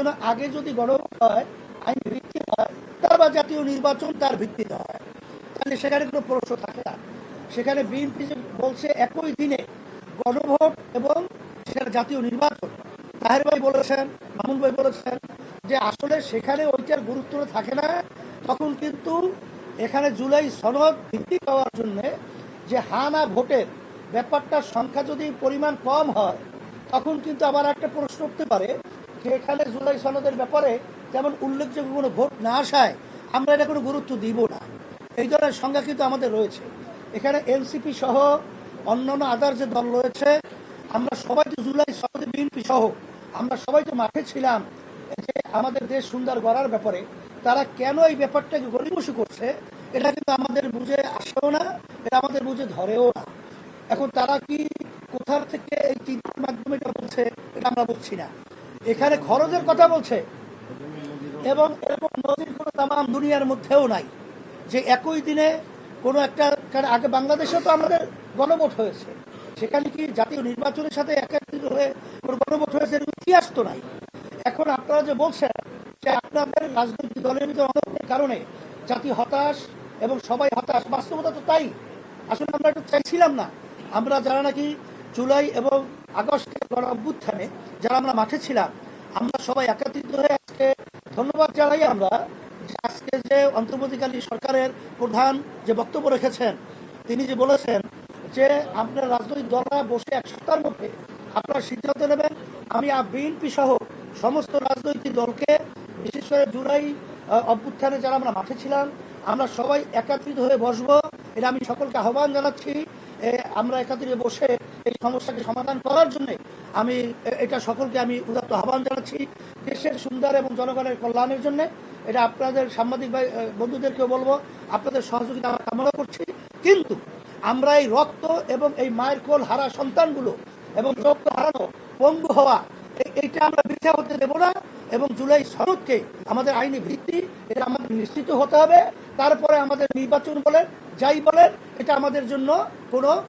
জন্য আগে যদি গণভোট হয়, আইন ভিত্তি হয়, তারপর জাতীয় নির্বাচন তার ভিত্তিতে হয়, তাহলে সেখানে কোনো প্রশ্ন থাকে না। সেখানে বিএনপি যে বলছে একই দিনে গণভোট এবং সেখানে জাতীয় নির্বাচন, তাহের ভাই বলেছেন, মামুন ভাই বলেছেন যে আসলে সেখানে ওইটার গুরুত্ব থাকে না। তখন কিন্তু এখানে জুলাই সনদ ভিত্তি পাওয়ার জন্য যে হানা ভোটের ব্যাপারটার সংখ্যা যদি পরিমাণ কম হয়, তখন কিন্তু আবার একটা প্রশ্ন উঠতে পারে যে এখানে জুলাই সনদের ব্যাপারে যেমন উল্লেখযোগ্য কোনো ভোট না আসায় আমরা এটা কোনো গুরুত্ব দিব না, এই ধরনের সংজ্ঞা কিন্তু আমাদের রয়েছে। এখানে এনসিপি সহ অন্যান্য আদার যে দল রয়েছে, আমরা সবাই তো জুলাই সনদে, বিএনপি সহ আমরা সবাই তো মাঠে ছিলাম যে আমাদের দেশ সুন্দর গড়ার ব্যাপারে। তারা কেন এই ব্যাপারটাকে গড়িমসি করছে এটা কিন্তু আমাদের বুঝে আসেও না, এটা আমাদের বুঝে ধরেও না। এখন তারা কি কোথা থেকে এই চিন্তার মাধ্যমে এটা বলছে এটা আমরা বুঝছি না। এখানে খরচের কথা বলছে এবং এরকম নজির কোনো তামাম দুনিয়ার মধ্যেও নাই যে একই দিনে কোনো একটা, কারণ আগে বাংলাদেশেও তো আমাদের গণভোট হয়েছে, সেখানে কি জাতীয় নির্বাচনের সাথে একত্রিত হয়ে কোনো গণভোট হয়েছে এর ইতিহাস তো নাই। এখন আপনারা যে বলছেন যে আপনাদের রাজনৈতিক দলের ভিতরে অনেকের কারণে জাতি হতাশ এবং সবাই হতাশ, বাস্তবতা তো তাই। আসলে আমরা একটু চাইছিলাম না, আমরা যারা নাকি জুলাই এবং আগস্টের গণ অভ্যুত্থানে যারা আমরা মাঠে ছিলাম, আমরা সবাই একত্রিত হয়ে আজকে ধন্যবাদ জানাই আমরা যে আজকে যে অন্তর্বর্তীকালীন সরকারের প্রধান যে বক্তব্য রেখেছেন, তিনি যে বলেছেন যে আপনার রাজনৈতিক দলরা বসে এক সপ্তাহের মধ্যে আপনারা সিদ্ধান্ত নেবেন। আমি বিএনপি সহ সমস্ত রাজনৈতিক দলকে, বিশেষ করে জুলাই অভ্যুত্থানে যারা আমরা মাঠে ছিলাম, আমরা সবাই একত্রিত হয়ে বসবো, এটা আমি সকলকে আহ্বান জানাচ্ছি। আমরা একত্রিত বসে এই সমস্যাকে সমাধান করার জন্য আমি এটা সকলকে আমি উদাত্ত আহ্বান জানাচ্ছি, দেশের সুন্দর এবং জনগণের কল্যাণের জন্য। এটা আপনাদের সাংবাদিক ভাই বন্ধুদেরকেও বলবো, আপনাদের সহযোগিতা আমরা কামনা করছি। কিন্তু আমরা এই রক্ত এবং এই মায়ের কোল হারা সন্তানগুলো এবং রক্ত হারানো, পঙ্গু হওয়া, এইটা আমরা বৃথা হতে দেব না। এবং জুলাই সনদকে আমাদের আইনি ভিত্তি, এটা আমাদের নিশ্চিত হতে হবে। তারপরে আমাদের নির্বাচন বলেন, যাই বলেন, এটা আমাদের জন্য কোনো